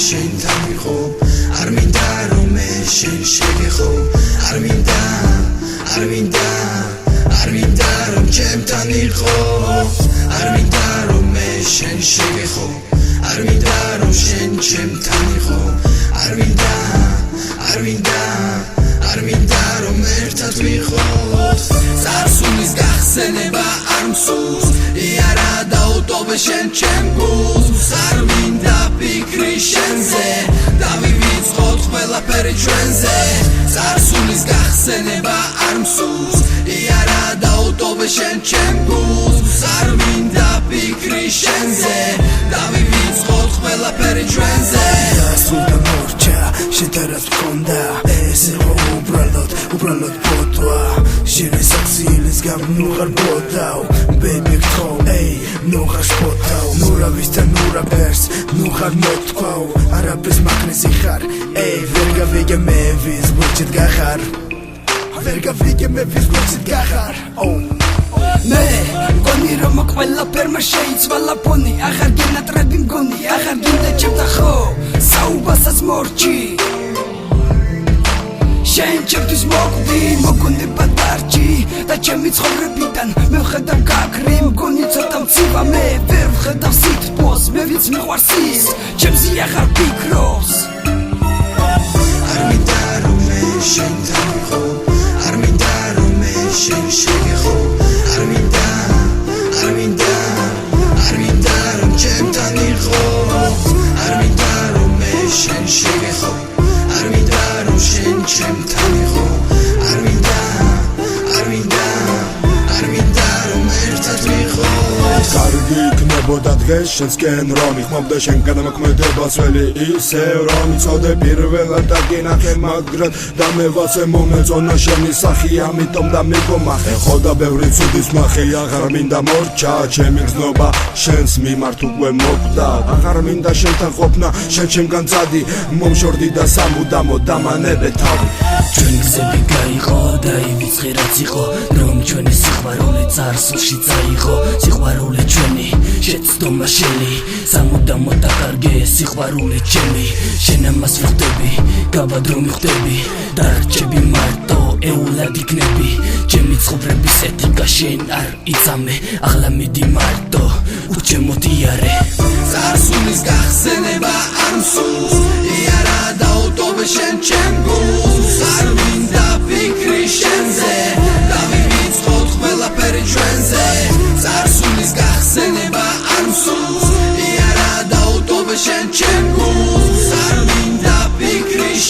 შენთან ვიყო არ მინდა რომ მე შენ შეგეხო არ მინდა რომ ჩემთან იყო არ მინდა რომ მე შენ შეგეხო არ მინდა რომ შენ ჩემთან იყო არ მინდა რომ ერთად ვიყოთ წარსულის გახსენება არ მსურს იარა დაუტოვე შენ ჩემ გულს არ მინდა ფიქრი შენზე დავივიწყოთ ყველაფერი ჩვენზე წარსულის გახსენება არ მსურს იარა დაუტოვე შენ ჩემ გულს არ მინდა ფიქრი შენზე დავივიწყოთ ყველაფერი ჩვენზე სულთან მორჩა შედარად მქონდა ეს იყო უბრალოდ ფოტოა შენი საქციელის გამო ხარ ბოდაო baby call ey ნუ ხარ შფოთაო ნურავისთან ნურავერს ნუ ხარ მოთქვაო არაფერს მაგნესი ხარ ey ვერ გავიგე მე ვის გვერდით გახარ ვერ გავიგე მე ვის გვერდით გახარ მე მგონი რომ ყველაფერმა შეიცვალა ფონი ახარ გენატრები მგონი ახარ გინდა ჩემთან ხო საუბასაც მორჩი შენ ჩემთვის მოკვდი მოგონება დარჩი და ჩემი ცხოვრებიდან მე ვხედავ გაგრი მგონი ცოტა მცივა მე ვერ ვხედავ სითბოს მე ვინც მიყვარს ის ჩემზე ახარ ფიქრობს არ მინდა რომ მე შენთან ვიყო არ მინდა რომ მე შენ შეგეხო არ მინდა რომ ჩემთან იყო არ მინდა რომ მე შენ შეგეხო არ მინდა რომ შენ ჩემთან იყო არ მინდა რომ ერთად ვიყოთ კარგი იქნებოდა დღეს შენსკენ რომ იხმობდა შენ გადამოქმედება ძველი ისევ რომ იცოდე პირველად დაგინახე მაგრამ და მე ვაცე მომეწონა შენი სახი ამიტომ და მეგომახე ხოდა ბევრი ცუდის მახე აღარ მინდა მორჩა ჩემი გზნობა შენს მიმართ უკვე მოკვდა აღარ მინდა შენთან ყოფნა შენ ჩემგან წადი მომშორდი და სამუდამო დამანებე თავი ჩვენი გზები გაიყო და ივიწყე რაც იყო რომ ჩვენი სიყვარული წარსულში წაიღო სიყვარული ჩვენი შეცდომა შენი სამუდამო დაკარგე სიყვარული ჩემი შენ ამას ვხვდები გავადრო მიხვდები და რჩები მარტო ეულად იქნები ჩემი ცხოვრების ეთიკა შენ არ იწამე ახლა მიდი მარტო უჩემოდიარე წარსულის გახსენება არ მსურს იარა დაუტოვე შენ